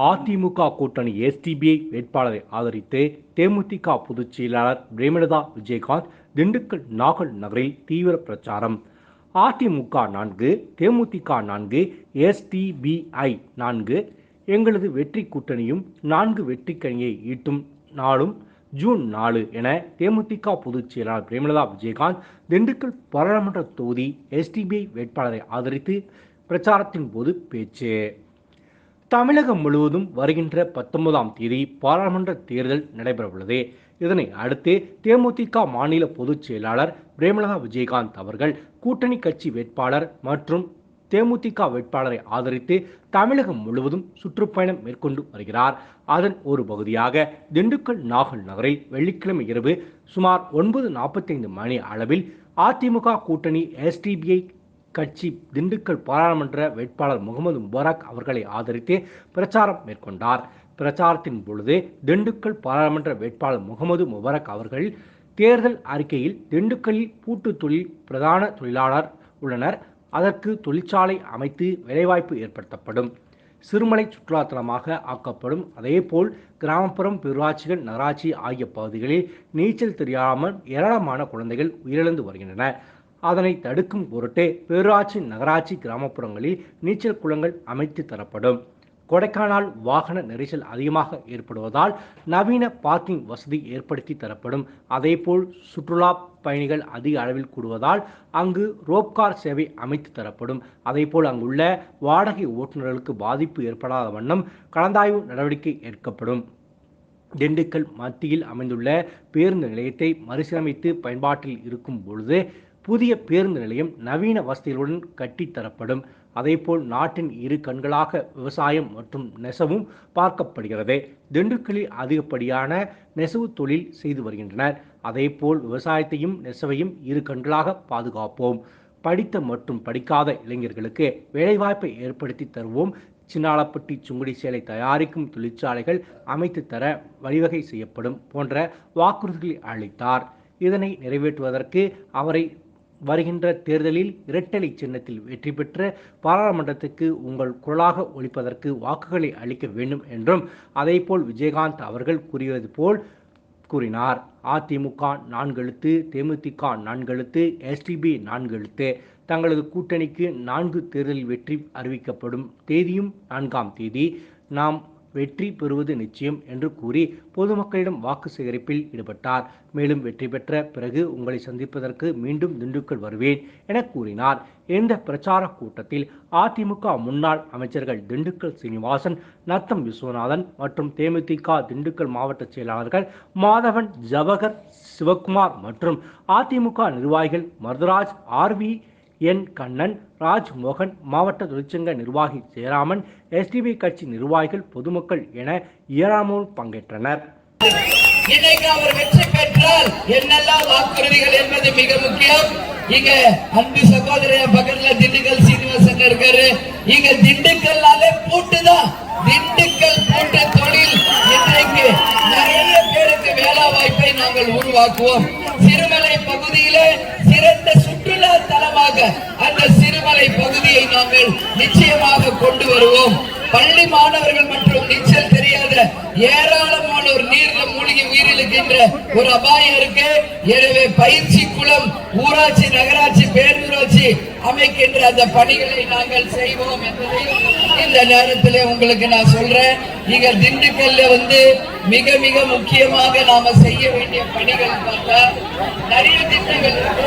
அதிமுக கூட்டணி எஸ்டிபிஐ வேட்பாளரை ஆதரித்து தேமுதிக பொதுச் செயலாளர் பிரேமலதா விஜயகாந்த் திண்டுக்கல் நாகல் நகரில் தீவிர பிரச்சாரம். அதிமுக 4, தேமுதிக 4, எஸ்டிபிஐ 4, எங்களது வெற்றி கூட்டணியும் 4 வெற்றிக்கனியை ஈட்டும் நாளும் ஜூன் 4 என தேமுதிக பொதுச் செயலாளர் பிரேமலதா விஜயகாந்த் திண்டுக்கல் பாராளுமன்ற தொகுதி எஸ்டிபிஐ வேட்பாளரை ஆதரித்து பிரச்சாரத்தின் போது பேச்சு. தமிழகம் முழுவதும் வருகின்ற 19ஆம் தேதி பாராளுமன்ற தேர்தல் நடைபெறவுள்ளது. இதனை அடுத்து தேமுதிக மாநில பொதுச் செயலாளர் பிரேமலதா விஜயகாந்த் அவர்கள் கூட்டணி கட்சி வேட்பாளர் மற்றும் தேமுதிக வேட்பாளரை ஆதரித்து தமிழகம் முழுவதும் சுற்றுப்பயணம் மேற்கொண்டு வருகிறார். அதன் ஒரு பகுதியாக திண்டுக்கல் நாகல் நகரில் வெள்ளிக்கிழமை இரவு சுமார் 9:45 மணி அளவில் அதிமுக கூட்டணி எஸ்டிபிஐ கட்சி திண்டுக்கல் பாராளுமன்ற வேட்பாளர் முகமது முபாரக் அவர்களை ஆதரித்து பிரச்சாரம் மேற்கொண்டார். பிரச்சாரத்தின் பொழுது திண்டுக்கல் பாராளுமன்ற வேட்பாளர் முகமது முபாரக் அவர்கள் தேர்தல் அறிக்கையில் திண்டுக்கல்லில் பூட்டு தொழில் பிரதான தொழிலாளர் உள்ளனர், அதற்கு தொழிற்சாலை அமைத்து வேலைவாய்ப்பு ஏற்படுத்தப்படும், சிறுமலை சுற்றுலாத்தலமாக ஆக்கப்படும், அதேபோல் கிராமப்புறம், பேரூராட்சிகள், நகராட்சி ஆகிய பகுதிகளில் நீச்சல் தெரியாமல் ஏராளமான குழந்தைகள் உயிரிழந்து வருகின்றன. அதனை தடுக்கும் பொருட்டு பேரூராட்சி, நகராட்சி, கிராமப்புறங்களில் நீச்சல் குளங்கள் அமைத்து தரப்படும். கொடைக்கானல் வாகன நெரிசல் அதிகமாக ஏற்படுவதால் நவீன பார்க்கிங் வசதி ஏற்படுத்தி தரப்படும். அதேபோல் சுற்றுலா பயணிகள் அதிக அளவில் கூடுவதால் அங்கு ரோப்கார் சேவை அமைத்து தரப்படும். அதேபோல் அங்குள்ள வாடகை ஓட்டுநர்களுக்கு பாதிப்பு ஏற்படாத வண்ணம் கலந்தாய்வு நடவடிக்கை எடுக்கப்படும். திண்டுக்கல் மத்தியில் அமைந்துள்ள பேருந்து நிலையத்தை மறுசீரமைத்து பயன்பாட்டில் இருக்கும் பொழுது புதிய பேருந்து நிலையம் நவீன வசதிகளுடன் கட்டித்தரப்படும். அதேபோல் நாட்டின் இரு கண்களாக விவசாயம் மற்றும் நெசவும் பார்க்கப்படுகிறது. திண்டுக்கல்லில் அதிகப்படியான நெசவு தொழில் செய்து வருகின்றனர். அதேபோல் விவசாயத்தையும் நெசவையும் இரு கண்களாக பாதுகாப்போம். படித்த மற்றும் படிக்காத இளைஞர்களுக்கு வேலைவாய்ப்பை ஏற்படுத்தி தருவோம். சின்னாளப்பட்டி சுங்குடி சேலை தயாரிக்கும் தொழிற்சாலைகள் அமைத்து தர வழிவகை செய்யப்படும் போன்ற வாக்குறுதிகளை அளித்தார். இதனை நிறைவேற்றுவதற்கு அவரை வருகின்ற தேர்தலில் இரட்டலை சின்னத்தில் வெற்றி பெற்ற பாராளுமன்றத்துக்கு உங்கள் குரலாக ஒலிப்பதற்கு வாக்குகளை அளிக்க வேண்டும் என்றும் அதேபோல் விஜயகாந்த் அவர்கள் கூறியது போல் கூறினார். அதிமுக 4 எழுத்து, தேமுதிக 4 எழுத்து, எஸ்டிபி 4 எழுத்து. தங்களது கூட்டணிக்கு 4 தேர்தலில் வெற்றி அறிவிக்கப்படும் தேதியும் 4ஆம் தேதி. நாம் வெற்றி பெறுவது நிச்சயம் என்று கூறி பொதுமக்களிடம் வாக்கு சேகரிப்பில் ஈடுபட்டார். மேலும் வெற்றி பெற்ற பிறகு உங்களை சந்திப்பதற்கு மீண்டும் திண்டுக்கல் வருவேன் என கூறினார். இந்த பிரச்சார கூட்டத்தில் அதிமுக முன்னாள் அமைச்சர்கள் திண்டுக்கல் சீனிவாசன், நத்தம் விஸ்வநாதன் மற்றும் தேமுதிக திண்டுக்கல் மாவட்ட செயலாளர்கள் மாதவன், ஜவஹர், சிவகுமார் மற்றும் அதிமுக நிர்வாகிகள் மருதராஜ், ஆர்வி என் கண்ணன், ராஜ்மோகன், மாவட்ட தொழிற்சங்க நிர்வாகி ஜெயராமன், எஸ்டிபி கட்சி நிர்வாகிகள், பொதுமக்கள் என ஏராளமானோர் பங்கேற்றனர். இன்னைக்கு அவர் வெற்றி பெற்றால் என்னெல்லாம் வாக்குறுதிகள் என்பது மிக முக்கியம். இங்க அன்பு சகோதரர் பக்கத்துல திண்டுக்கல் சீனிவாசன் இருக்காரு. இங்க திண்டுக்கல்லாலே பூட்டுதான். திண்டுக்கல் பூட்டு தொழில் இன்றைக்கு நிறைய பேருக்கு வேலை வாய்ப்பை நாங்கள் உருவாக்குவோம். சிறுமலை பகுதியிலே சிறந்த சுற்றுலா தலமாக அந்த சிறுமலை பகுதியை நாங்கள் நிச்சயமாக கொண்டு வருவோம். பள்ளி மாணவர்கள் மற்றும் நீச்சல் தெரியாத ஏராளமானோர் நீர்ல மூழ்கி உயிரிழக்கின்ற ஒரு அபாயம் இருக்கு. எனவே பயிற்சி குளம், ஊராட்சி, நகராட்சி, பேரூராட்சி அமைக்கின்ற அந்த பணிகளை நாங்கள் செய்வோம் என்பதையும் இந்த நேரத்தில் உங்களுக்கு நான் சொல்றேன். இங்க திண்டுக்கல்ல மிக மிக முக்கியமாக நாம செய்ய வேண்டிய பணிகள் பார்த்தா நிறைய திட்டங்கள் இருக்கு.